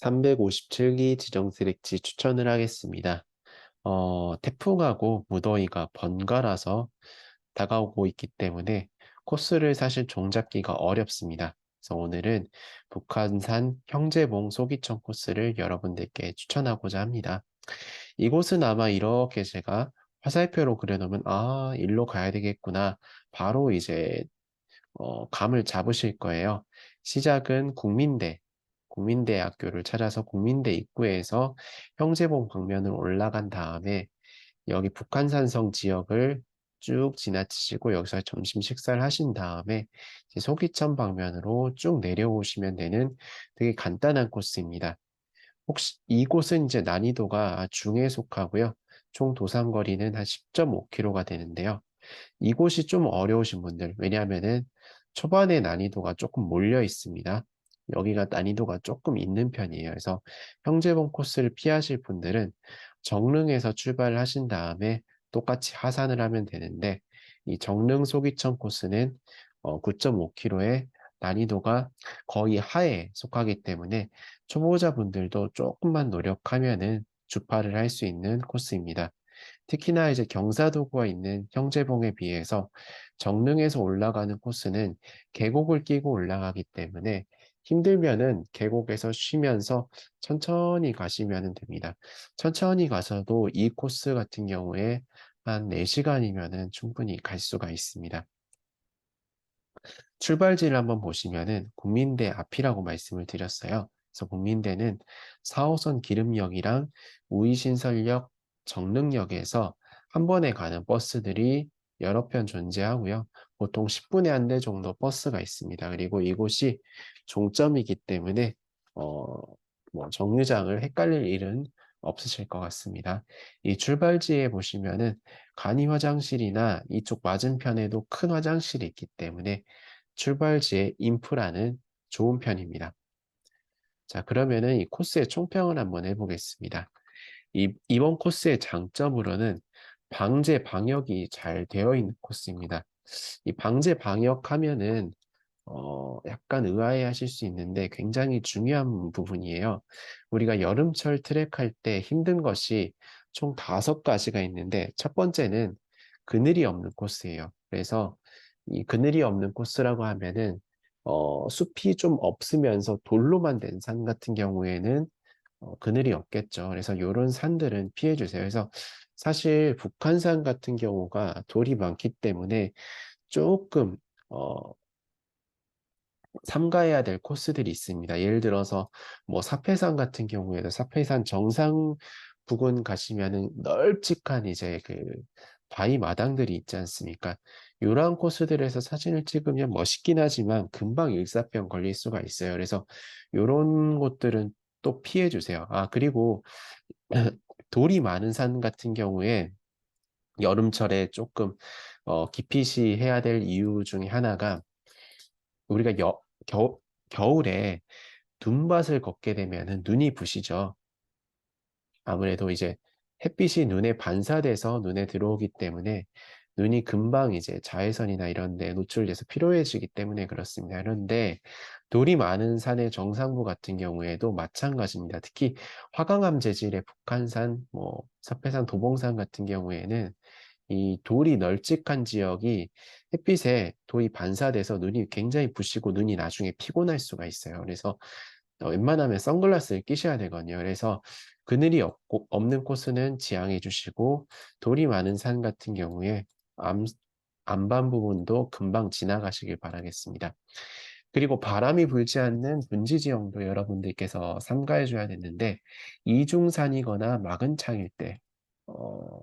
357기 지정트랙지 추천을 하겠습니다. 태풍하고 무더위가 번갈아서 다가오고 있기 때문에 코스를 사실 종잡기가 어렵습니다. 그래서 오늘은 북한산 형제봉 소기천 코스를 여러분들께 추천하고자 합니다. 이곳은 아마 이렇게 제가 화살표로 그려놓으면 일로 가야 되겠구나. 바로 이제 감을 잡으실 거예요. 시작은 국민대학교를 찾아서 국민대 입구에서 형제봉 방면을 올라간 다음에 여기 북한산성 지역을 쭉 지나치시고 여기서 점심 식사를 하신 다음에 이제 소기천 방면으로 쭉 내려오시면 되는 되게 간단한 코스입니다. 혹시 이곳은 이제 난이도가 중에 속하고요. 총 도상거리는 한 10.5km가 되는데요. 이곳이 좀 어려우신 분들, 왜냐하면은 초반에 난이도가 조금 몰려 있습니다. 여기가 난이도가 조금 있는 편이에요. 그래서 형제봉 코스를 피하실 분들은 정릉에서 출발을 하신 다음에 똑같이 하산을 하면 되는데, 이 정릉 소기천 코스는 9.5km의 난이도가 거의 하에 속하기 때문에 초보자분들도 조금만 노력하면은 주파를 할 수 있는 코스입니다. 특히나 이제 경사도가 있는 형제봉에 비해서 정릉에서 올라가는 코스는 계곡을 끼고 올라가기 때문에 힘들면은 계곡에서 쉬면서 천천히 가시면 됩니다. 천천히 가서도 이 코스 같은 경우에 한 4시간이면은 충분히 갈 수가 있습니다. 출발지를 한번 보시면은 국민대 앞이라고 말씀을 드렸어요. 그래서 국민대는 4호선 기름역이랑 우이신설역, 정릉역에서 한 번에 가는 버스들이 여러 편 존재하고요. 보통 10분에 한 대 정도 버스가 있습니다. 그리고 이곳이 종점이기 때문에 어, 정류장을 헷갈릴 일은 없으실 것 같습니다. 이 출발지에 보시면은 간이 화장실이나 이쪽 맞은편에도 큰 화장실이 있기 때문에 출발지의 인프라는 좋은 편입니다. 자, 그러면은 이 코스의 총평을 한번 해보겠습니다. 이번 코스의 장점으로는 방제 방역이 잘 되어 있는 코스입니다. 이 방제 방역 하면은 약간 의아해 하실 수 있는데 굉장히 중요한 부분이에요. 우리가 여름철 트랙할 때 힘든 것이 총 5가지가 있는데 첫 번째는 그늘이 없는 코스예요. 그래서 이 그늘이 없는 코스라고 하면은 숲이 좀 없으면서 돌로만 된 산 같은 경우에는 그늘이 없겠죠. 그래서 이런 산들은 피해 주세요. 그래서 사실 북한산 같은 경우가 돌이 많기 때문에 조금 어, 삼가해야 될 코스들이 있습니다. 예를 들어서 뭐 사패산 같은 경우에도 사패산 정상 부근 가시면은 널찍한 이제 그 바위 마당들이 있지 않습니까? 이러한 코스들에서 사진을 찍으면 멋있긴 하지만 금방 일사병 걸릴 수가 있어요. 그래서 이런 곳들은 또 피해 주세요. 그리고 돌이 많은 산 같은 경우에 여름철에 조금 기피시 해야 될 이유 중에 하나가 우리가 겨울에 눈밭을 걷게 되면 눈이 부시죠. 아무래도 이제 햇빛이 눈에 반사돼서 눈에 들어오기 때문에 눈이 금방 이제 자외선이나 이런 데 노출돼서 피로해지기 때문에 그렇습니다. 그런데 돌이 많은 산의 정상부 같은 경우에도 마찬가지입니다. 특히 화강암 재질의 북한산, 뭐 sap해산, 도봉산 같은 경우에는 이 돌이 널찍한 지역이 햇빛에 돌이 반사돼서 눈이 굉장히 부시고 눈이 나중에 피곤할 수가 있어요. 그래서 웬만하면 선글라스를 끼셔야 되거든요. 그래서 그늘이 없는 코스는 지양해 주시고 돌이 많은 산 같은 경우에 암, 안반 부분도 금방 지나가시길 바라겠습니다. 그리고 바람이 불지 않는 분지 지형도 여러분들께서 삼가해 줘야 되는데 이중산이거나 막은 창일 때 어,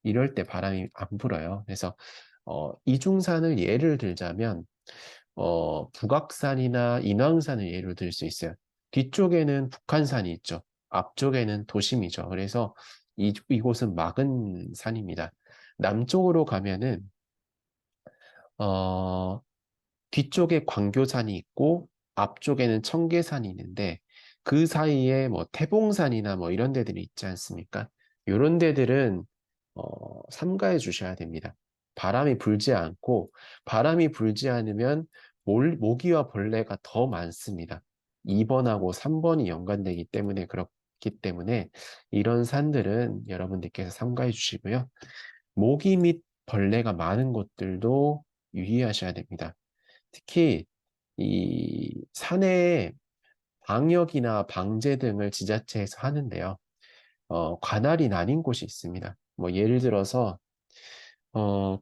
이럴 때 바람이 안 불어요. 그래서 이중산을 예를 들자면 북악산이나 인왕산을 예를 들 수 있어요. 뒤쪽에는 북한산이 있죠. 앞쪽에는 도심이죠. 그래서 이곳은 막은 산입니다. 남쪽으로 가면은 어, 뒤쪽에 광교산이 있고 앞쪽에는 청계산이 있는데 그 사이에 뭐 태봉산이나 뭐 이런 데들이 있지 않습니까? 이런 데들은 삼가해 주셔야 됩니다. 바람이 불지 않고 바람이 불지 않으면 모기와 벌레가 더 많습니다. 2번하고 3번이 연관되기 때문에 그렇기 때문에 이런 산들은 여러분들께서 삼가해 주시고요. 모기 및 벌레가 많은 곳들도 유의하셔야 됩니다. 특히 이 산에 방역이나 방제 등을 지자체에서 하는데요. 관할이 나뉜 곳이 있습니다. 뭐 예를 들어서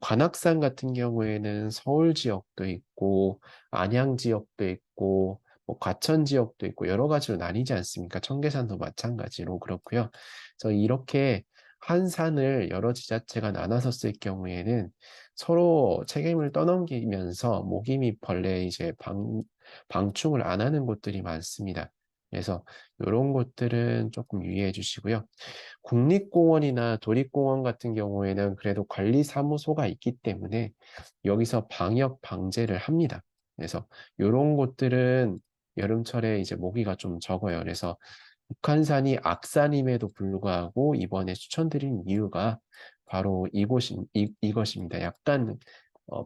관악산 같은 경우에는 서울 지역도 있고 안양 지역도 있고 뭐 과천 지역도 있고 여러 가지로 나뉘지 않습니까? 청계산도 마찬가지로 그렇고요. 그래서 이렇게 한 산을 여러 지자체가 나눠서 쓸 경우에는 서로 책임을 떠넘기면서 모기 및 벌레 이제 방충을 안 하는 곳들이 많습니다. 그래서 이런 곳들은 조금 유의해 주시고요. 국립공원이나 도립공원 같은 경우에는 그래도 관리사무소가 있기 때문에 여기서 방역 방제를 합니다. 그래서 이런 곳들은 여름철에 이제 모기가 좀 적어요. 그래서 북한산이 악산임에도 불구하고 이번에 추천드린 이유가 바로 이것입니다. 약간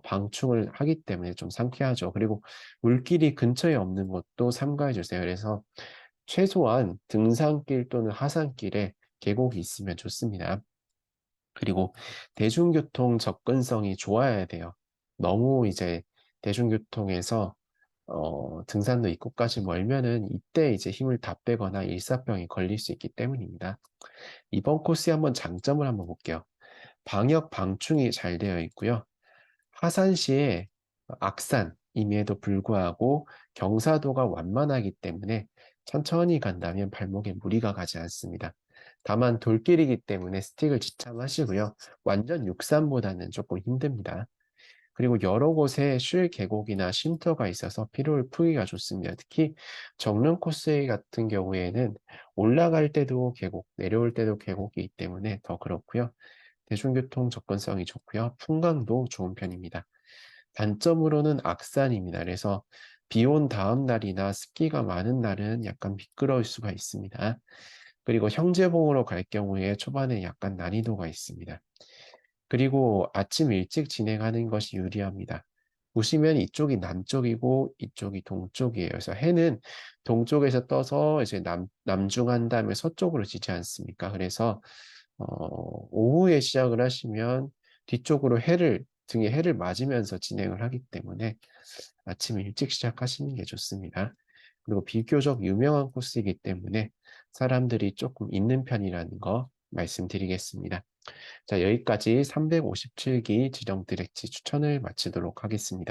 방충을 하기 때문에 좀 상쾌하죠. 그리고 물길이 근처에 없는 것도 삼가해 주세요. 그래서 최소한 등산길 또는 하산길에 계곡이 있으면 좋습니다. 그리고 대중교통 접근성이 좋아야 돼요. 너무 이제 대중교통에서 등산로 입구까지 멀면은 이때 이제 힘을 다 빼거나 일사병이 걸릴 수 있기 때문입니다. 이번 코스의 한번 장점을 한번 볼게요. 방역 방충이 잘 되어 있고요. 하산시에 악산임에도 불구하고 경사도가 완만하기 때문에 천천히 간다면 발목에 무리가 가지 않습니다. 다만 돌길이기 때문에 스틱을 지참하시고요. 완전 육산보다는 조금 힘듭니다. 그리고 여러 곳에 쉴 계곡이나 쉼터가 있어서 피로를 풀기가 좋습니다. 특히 정릉 코스 같은 경우에는 올라갈 때도 계곡, 내려올 때도 계곡이기 때문에 더 그렇고요. 대중교통 접근성이 좋고요. 풍광도 좋은 편입니다. 단점으로는 악산입니다. 그래서 비 온 다음 날이나 습기가 많은 날은 약간 미끄러울 수가 있습니다. 그리고 형제봉으로 갈 경우에 초반에 약간 난이도가 있습니다. 그리고 아침 일찍 진행하는 것이 유리합니다. 보시면 이쪽이 남쪽이고 이쪽이 동쪽이에요. 그래서 해는 동쪽에서 떠서 이제 남중한 다음에 서쪽으로 지지 않습니까? 그래서 오후에 시작을 하시면 뒤쪽으로 등에 해를 맞으면서 진행을 하기 때문에 아침 일찍 시작하시는 게 좋습니다. 그리고 비교적 유명한 코스이기 때문에 사람들이 조금 있는 편이라는 거 말씀드리겠습니다. 자, 여기까지 357기 지령 드래치 추천을 마치도록 하겠습니다.